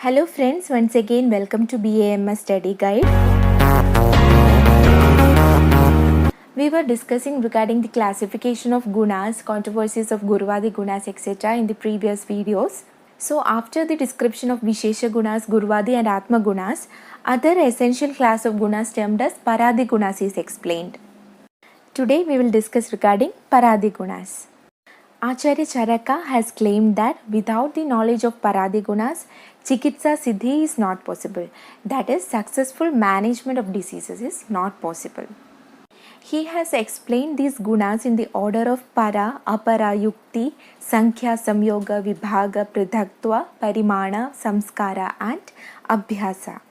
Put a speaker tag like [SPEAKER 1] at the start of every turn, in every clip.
[SPEAKER 1] Hello friends, once again welcome to BAMS Study Guide. We were discussing regarding the classification of gunas, controversies of Guruvadi gunas etc. in the previous videos. So after the description of Vishesha gunas, Guruvadi and Atma gunas, other essential class of gunas termed as Paradi gunas is explained. Today we will discuss regarding Paradi gunas. Acharya Charaka has claimed that without the knowledge of Paradi gunas, Chikitsa Siddhi is not possible. That is, successful management of diseases is not possible. He has explained these gunas in the order of Para, Apara, Yukti, Sankhya, Samyoga, Vibhaga, Pridhaktva, Parimana, Samskara and Abhyasa.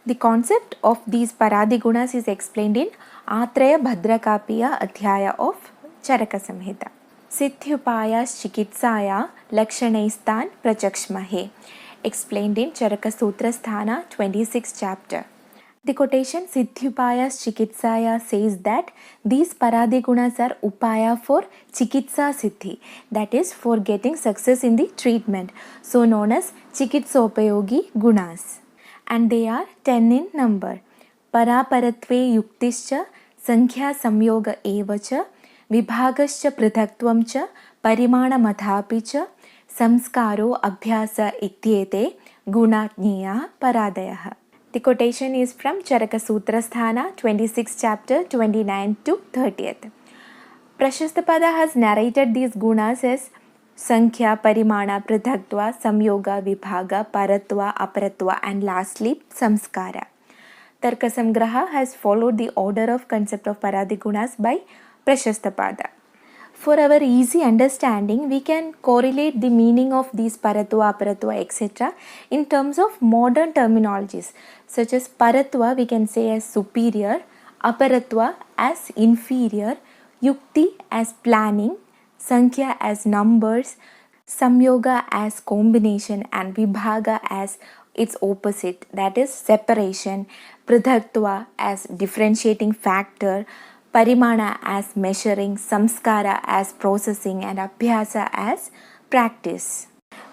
[SPEAKER 1] The concept of these Paradi gunas is explained in Atraya Bhadrakapiya Adhyaya of Charaka Samhita. Siddhyupaya Chikitsaya Lakshaneistan Prachakshmahe, explained in Charaka Sutra Sthana 26th chapter. The quotation Siddhyupaya Chikitsaya says that these Paradi gunas are upaya for Chikitsa Siddhi, that is for getting success in the treatment, so known as Chikitsopayogi gunas. And they are 10 in number. Paraparatve Yuktischa Sankhya Samyoga Evacha Vibhagascha Prithaktvam cha Parimanamatapi cha Samskaro Abhyasa Ityete Gunatniya Paradayah. The quotation is from Charaka Sutra Sthana 26th chapter 29 to 30th. Prashastapada has narrated these gunas as Sankhya, Parimana, Prithaktva, Samyoga, Vibhaga, Paratva, Aparatva and lastly Samskara. Tarkasamgraha has followed the order of concept of Paradi gunas by Prashastapada. For our easy understanding, we can correlate the meaning of these Paratva, Aparatva, etc. in terms of modern terminologies, such as Paratva we can say as superior, Aparatva as inferior, Yukti as planning, Sankhya as numbers, Samyoga as combination and Vibhaga as its opposite, that is separation, Pridhaktva as differentiating factor, Parimana as measuring, Samskara as processing and Abhyasa as practice.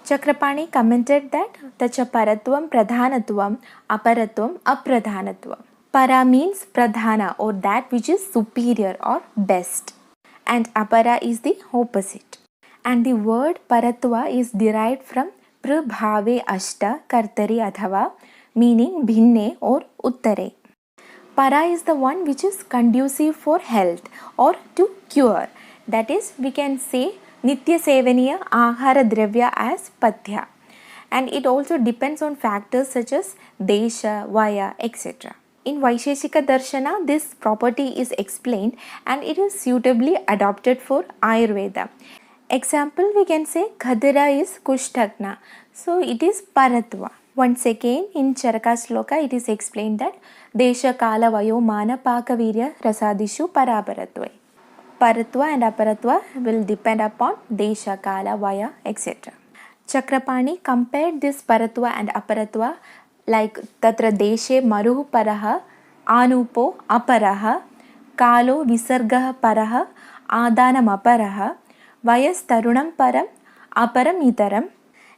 [SPEAKER 1] Chakrapani commented that Tacha Paratvam Pradhanatvam Aparatvam Apradhanatvam. Para means Pradhana or that which is superior or best, and Apara is the opposite. And the word Paratva is derived from Prabhave Ashta Kartari Adhava, meaning Bhinne or Uttare. Para is the one which is conducive for health or to cure. That is, we can say Nitya Sevaniya Ahara Dravya as Pathya. And it also depends on factors such as Desha, Vaya, etc. In Vaisheshika Darshana, this property is explained and it is suitably adopted for Ayurveda. Example, we can say Khadira is Kushtagna. So it is Paratva. Once again, in Charaka Shloka, it is explained that Desha Kala Vayo Mana Pakavirya Rasadishu Paraparatva. Paratva and Aparatva will depend upon Desha, Kala, Vaya, etc. Chakrapani compared this Paratva and Aparatva like Tatra Deshe Maruhu Paraha, Anupo Aparaha, Kalo Visargaha Paraha, Adanam Aparaha, Vayas Tarunam Param, Aparam Itaram,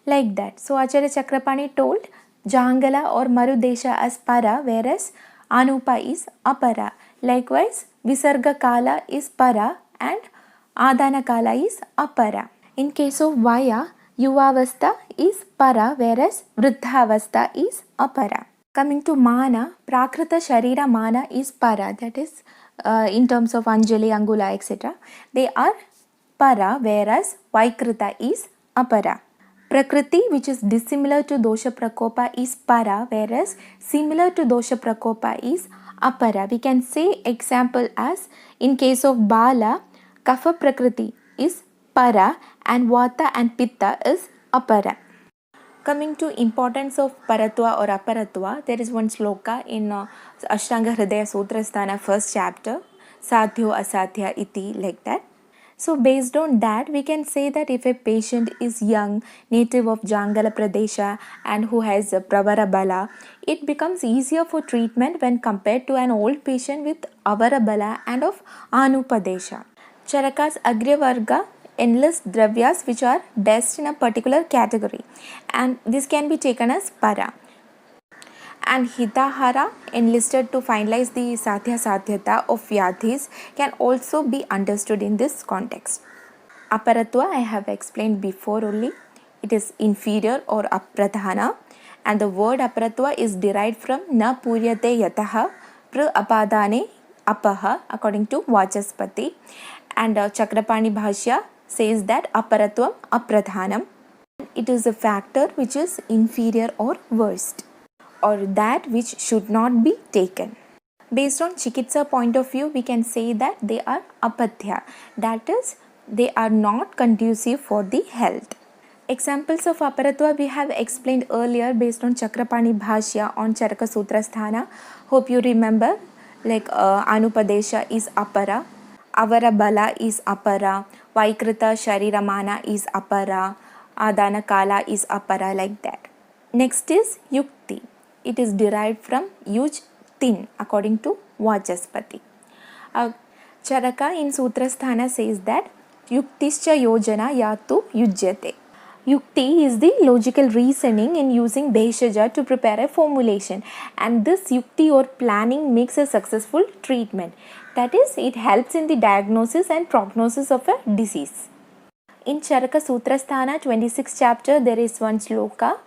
[SPEAKER 1] like that. So Acharya Chakrapani told Jangala or Marudesha as Para, whereas Anupa is Apara. Likewise, Visarga Kala is Para and Adana Kala is Apara. In case of Vaya, Yuvavastha is Para, whereas Vruddhavastha is Apara. Coming to Mana, Prakrita Sharira Mana is Para, that is in terms of Anjali, Angula, etc. They are Para, whereas Vaikrita is Apara. Prakriti, which is dissimilar to Dosha Prakopa, is Para, whereas similar to Dosha Prakopa is Apara. We can say example as in case of Bala, Kapha Prakriti is Para and Vata and Pitta is Apara. Coming to importance of Paratva or Aparatva, there is one sloka in Ashtanga Hridaya Sutra Sthana 1st chapter, Sadhyo Asadhya iti, like that. So based on that, we can say that if a patient is young, native of Jangala Pradesha and who has Pravara Bala, it becomes easier for treatment when compared to an old patient with Avara Bala and of Anupadesha. Charaka's Agriya Varga enlist dravyas which are best in a particular category, and this can be taken as para. And hitahara, enlisted to finalize the satya satyata of vyadhis, can also be understood in this context. Aparatva I have explained before only. It is inferior or apradhana, and the word aparatva is derived from na puryate yataha pra apadane apaha according to Vachaspati, and Chakrapani Bhashya says that aparatvam apradhanam. It is a factor which is inferior or worst, or that which should not be taken. Based on Chikitsa point of view, we can say that they are apathya, that is, they are not conducive for the health. Examples of aparatva we have explained earlier based on Chakrapani Bhashya on Charaka Sutra Sthana. Hope you remember, like Anupadesha is apara, Avara Bala is apara, Vaikrita Shariramana is apara, Adana Kala is apara, like that. Next is Yukti. It is derived from Yuj Tin according to Vachaspati. Charaka in Sutrasthana says that Yuktischa Yojana Yatu Yujyate. Yukti is the logical reasoning in using Bheshaja to prepare a formulation, and this Yukti or planning makes a successful treatment. That is, it helps in the diagnosis and prognosis of a disease. In Charaka Sutrasthana 26th chapter, there is one sloka,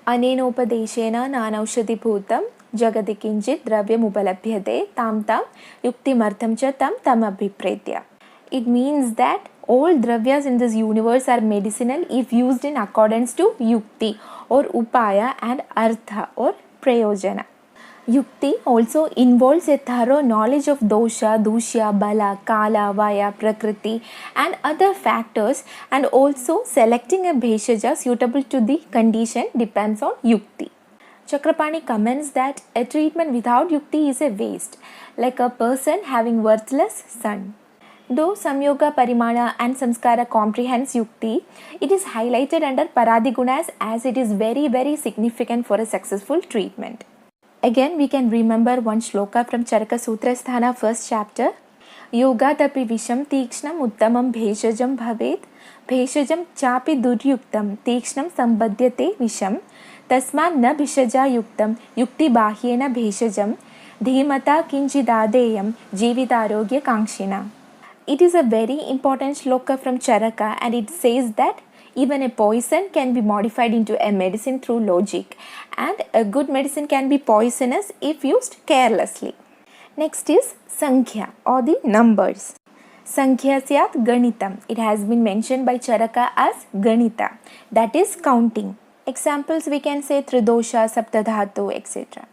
[SPEAKER 1] Anenopadeshena nanaushadhi bhutam jagati kinchit dravyam upalabhyate tam tam yuktimartham cha tam abhipretya. It means that all dravyas in this universe are medicinal if used in accordance to yukti or upaya and artha or prayojana. Yukti also involves a thorough knowledge of dosha, dushya, bala, kala, vaya, prakriti and other factors, and also selecting a bheshaja suitable to the condition depends on yukti. Chakrapani comments that a treatment without yukti is a waste, like a person having worthless son. Though Samyoga, Parimana and Samskara comprehends yukti, it is highlighted under Paradigunas as it is very, very significant for a successful treatment. Again, we can remember one shloka from Charaka Sutrasthana first chapter. Yogatapi visham tikshnam uttamam bheshajam bhavet bheshajam chapi duryuktam tikshnam sambadhyate visham tasmad na bhishaja yuktam yukti bahyena bheshajam dhimata kinchidadeyam jivitarogya kankshina. It is a very important shloka from Charaka, and it says that even a poison can be modified into a medicine through logic, and a good medicine can be poisonous if used carelessly. Next is Sankhya or the numbers. Sankhya syat Ganitam. It has been mentioned by Charaka as Ganita, that is counting. Examples we can say Tridosha, Saptadhatu, etc.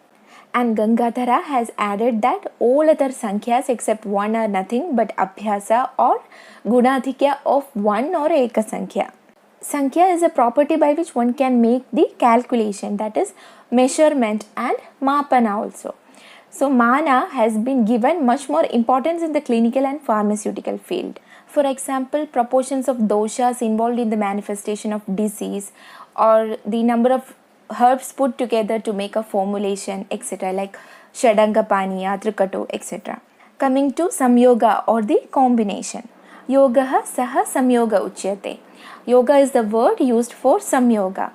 [SPEAKER 1] And Gangadhara has added that all other Sankhya's except one are nothing but Abhyasa or Gunadhikya of one or Eka Sankhya. Sankhya is a property by which one can make the calculation, that is measurement, and Mapana also. So Mana has been given much more importance in the clinical and pharmaceutical field. For example, proportions of doshas involved in the manifestation of disease, or the number of herbs put together to make a formulation, etc., like Shadanga Paniya, Trikato, etc. Coming to Samyoga or the combination. Yogaha saha samyoga uchyate. Yoga is the word used for samyoga.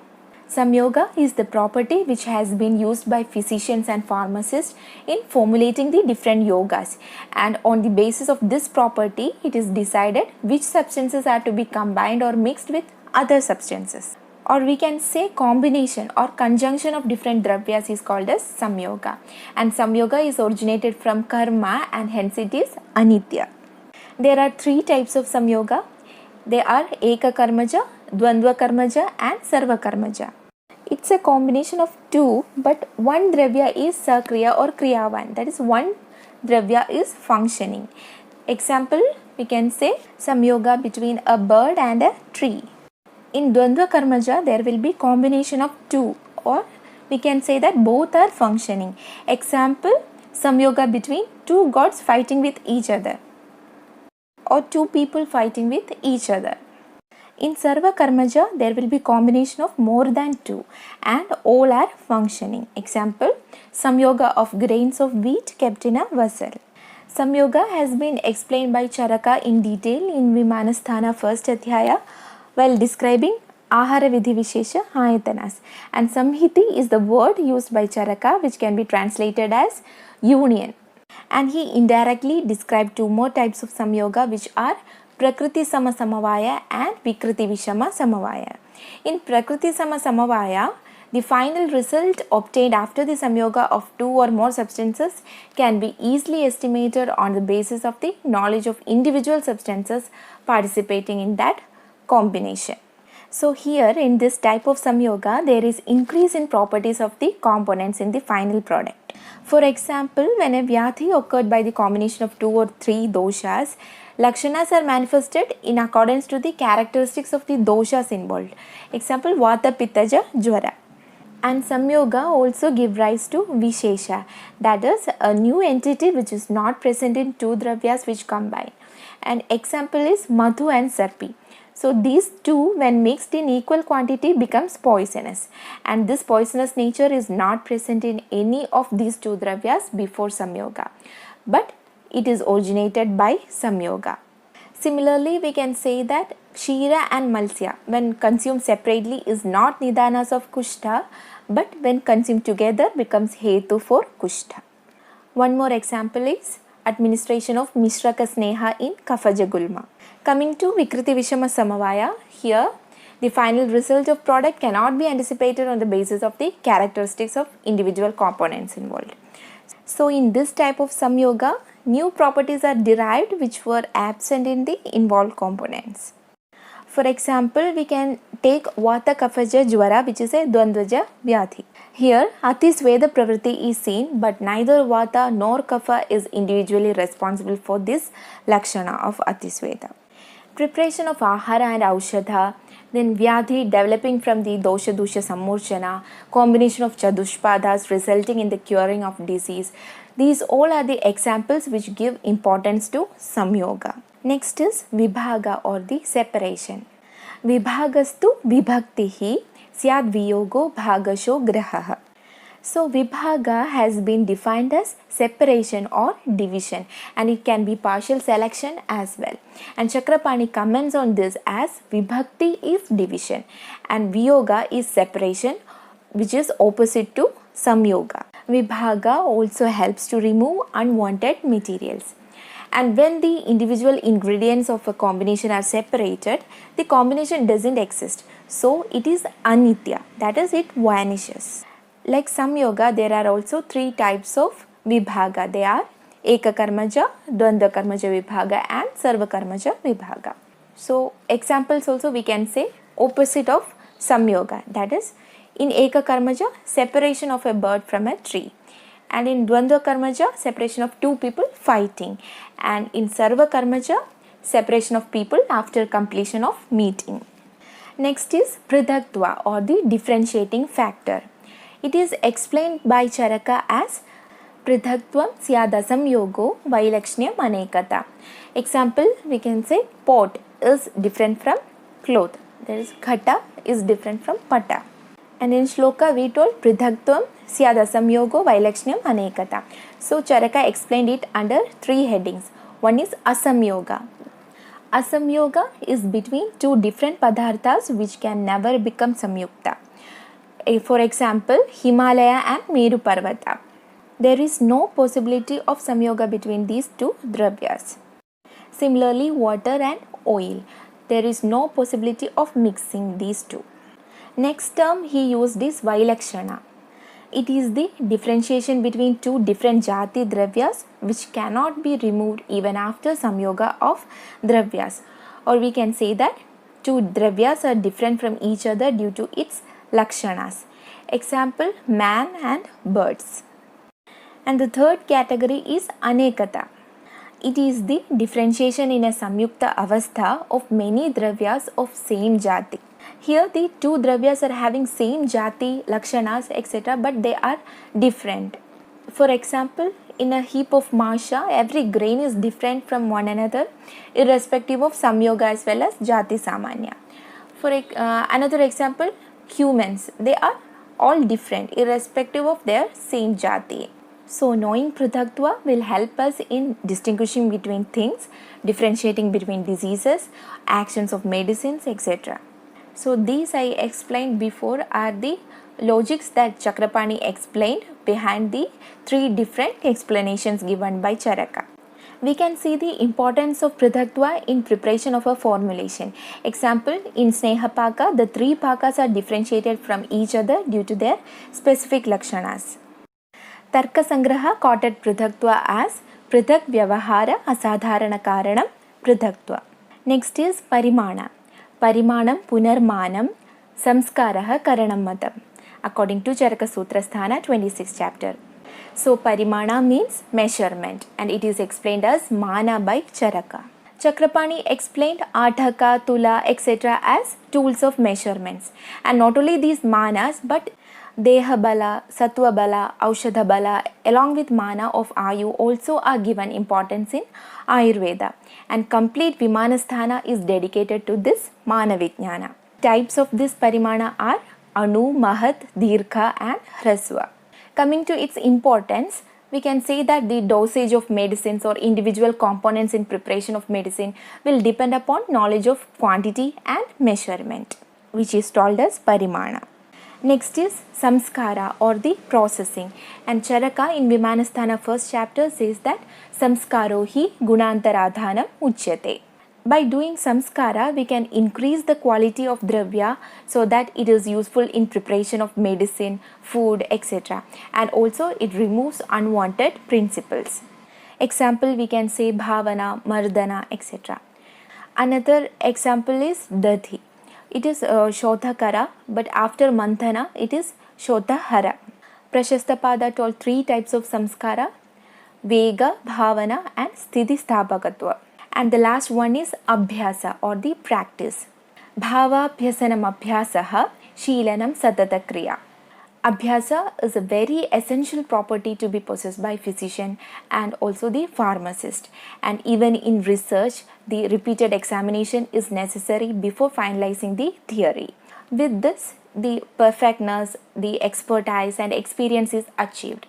[SPEAKER 1] Samyoga is the property which has been used by physicians and pharmacists in formulating the different yogas, and on the basis of this property it is decided which substances are to be combined or mixed with other substances. Or we can say combination or conjunction of different dravyas is called as samyoga, and samyoga is originated from karma and hence it is anitya. There are three types of samyoga. They are Eka Karmaja, Dvandva Karmaja and Sarva Karmaja. It's a combination of two, but one dravya is Sakriya or Kriyavan, that is one dravya is functioning. Example, we can say samyoga between a bird and a tree. In Dvandva Karmaja, there will be combination of two, or we can say that both are functioning. Example, samyoga between two gods fighting with each other, or two people fighting with each other. In Sarva Karmaja, there will be combination of more than two and all are functioning. Example, samyoga of grains of wheat kept in a vessel. Samyoga has been explained by Charaka in detail in Vimanasthana first Adhyaya while describing Ahara Vidhi Vishesha Ayatanas. And Samhiti is the word used by Charaka which can be translated as union. And he indirectly described two more types of Samyoga which are Prakriti Sama Samavaya and Vikriti Vishama Samavaya. In Prakriti Sama Samavaya, the final result obtained after the samyoga of two or more substances can be easily estimated on the basis of the knowledge of individual substances participating in that combination. So here in this type of samyoga, there is increase in properties of the components in the final product. For example, when a vyadhi occurred by the combination of two or three doshas, lakshanas are manifested in accordance to the characteristics of the doshas involved. Example, vata pittaja jvara. And samyoga also give rise to vishesha, that is a new entity which is not present in two dravyas which combine. An example is madhu and sarpi. So these two when mixed in equal quantity becomes poisonous, and this poisonous nature is not present in any of these two dravyas before samyoga, but it is originated by samyoga. Similarly, we can say that Kshira and Malsya when consumed separately is not nidanas of Kushta, but when consumed together becomes Hetu for Kushta. One more example is administration of Mishraka Sneha in Kafaja Gulma. Coming to Vikriti Vishama Samavaya, here the final result of product cannot be anticipated on the basis of the characteristics of individual components involved. So in this type of samyoga, new properties are derived which were absent in the involved components. For example, we can take Vata Kafaja Jvara, which is a Dvandvaja Vyadhi. Here, Atisveda Pravritti is seen, but neither Vata nor Kapha is individually responsible for this Lakshana of Atisveda. Preparation of Ahara and Aushadha, then Vyadhi developing from the Dosha Dusha Sammurchana, combination of Chadushpadas resulting in the curing of disease. These all are the examples which give importance to Samyoga. Next is Vibhaga or the separation. Vibhagastu vibhaktihi syad viyogo bhagasho grahaha. So Vibhaga has been defined as separation or division, and it can be partial selection as well. And Chakrapani comments on this as Vibhakti is division and Viyoga is separation, which is opposite to Samyoga. Vibhaga also helps to remove unwanted materials. And when the individual ingredients of a combination are separated, the combination doesn't exist. So it is anitya, that is, it vanishes. Like Samyoga, there are also three types of Vibhaga. They are Ekakarmaja, Dvandvakarmaja Vibhaga and Sarvakarmaja Vibhaga. So examples also we can say opposite of Samyoga, that is, in Ekakarmaja, separation of a bird from a tree. And in Dvandva Karmaja, separation of two people fighting. And in Sarva Karmaja, separation of people after completion of meeting. Next is Pridhaktva or the differentiating factor. It is explained by Charaka as Pridhaktvam Syadasam Yogo Vailakshnyam Anekata. Example, we can say pot is different from cloth. There is Ghata is different from Pata. And in Shloka we told Pridhaktvam Syadasam Yogo Vailakshnyam Anekata. So Charaka explained it under three headings. One is Asamyoga. Asamyoga is between two different padarthas which can never become samyukta. For example, Himalaya and Meru Parvata. There is no possibility of samyoga between these two dravyas. Similarly, water and oil. There is no possibility of mixing these two. Next term he used is Vailakshana. It is the differentiation between two different jati dravyas which cannot be removed even after samyoga of dravyas. Or we can say that two dravyas are different from each other due to its lakshanas. Example, man and birds. And the third category is Anekata. It is the differentiation in a samyukta avastha of many dravyas of same jati. Here the two dravyas are having same jati, lakshanas, etc., but they are different. For example, in a heap of masha, every grain is different from one another, irrespective of samyoga as well as jati samanya. For another example, humans, they are all different, irrespective of their same jati. So knowing Prithakatva will help us in distinguishing between things, differentiating between diseases, actions of medicines, etc. So these I explained before are the logics that Chakrapani explained behind the three different explanations given by Charaka. We can see the importance of Prithakatva in preparation of a formulation. Example, in Snehapaka, the three pakas are differentiated from each other due to their specific lakshanas. Tarka Sangraha quoted Prithakatva as Prithak Vyavahara Asadharana Karanam Prithakatva. Next is Parimana. Parimanam Punarmanam Samskaraha Karanam Matam, according to Charaka Sutrasthana 26th chapter. So Parimana means measurement and it is explained as Mana by Charaka. Chakrapani explained Athaka, Tula, etc. as tools of measurements, and not only these manas but Deha Bala, Sattva Bala, Aushadha Bala along with mana of Ayu also are given importance in Ayurveda, and complete Vimanasthana is dedicated to this Mana Vijnana. Types of this Parimana are Anu, Mahat, Dirgha and Hraswa. Coming to its importance, we can say that the dosage of medicines or individual components in preparation of medicine will depend upon knowledge of quantity and measurement, which is called as Parimana. Next is Samskara or the processing, and Charaka in Vimanasthana first chapter says that Samskaro hi gunantaradhanam uchyate. By doing samskara, we can increase the quality of dravya so that it is useful in preparation of medicine, food, etc. And also it removes unwanted principles. Example, we can say bhavana, mardana, etc. Another example is dadhi. It is Shodhakara, but after Manthana, it is Shodhahara. Prashastapada told three types of samskara: Vega, Bhavana and Sthiti Sthapakatva. And the last one is Abhyasa or the practice. Bhavabhyasanam Abhyasaha Sheelanam Satata Kriya. Abhyasa is a very essential property to be possessed by physician and also the pharmacist, and even in research the repeated examination is necessary before finalizing the theory. With this, the perfectness, the expertise and experience is achieved,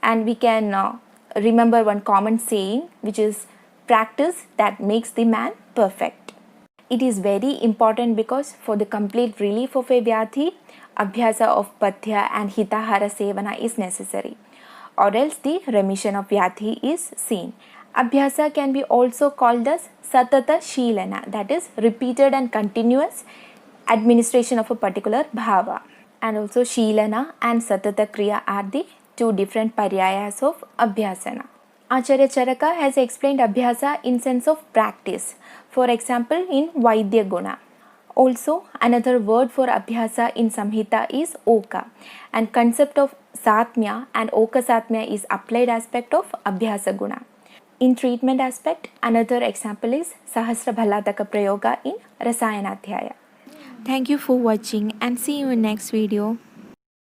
[SPEAKER 1] and we can remember one common saying, which is practice that makes the man perfect. It is very important because for the complete relief of a vyadhi, Abhyasa of Pathya and Hitahara Sevana is necessary, or else the remission of vyadhi is seen. Abhyasa can be also called as Satata Sheelana, that is repeated and continuous administration of a particular bhava. And also Sheelana and Satata Kriya are the two different paryayas of Abhyasana. Acharya Charaka has explained Abhyasa in sense of practice. For example, in Vaidya Guna. Also, another word for Abhyasa in Samhita is Oka, and concept of Satmya and Oka Satmya is applied aspect of Abhyasa Guna. In treatment aspect, another example is Sahasra Bhalataka Prayoga in Rasayanadhyaya. Thank you for watching and see you in next video.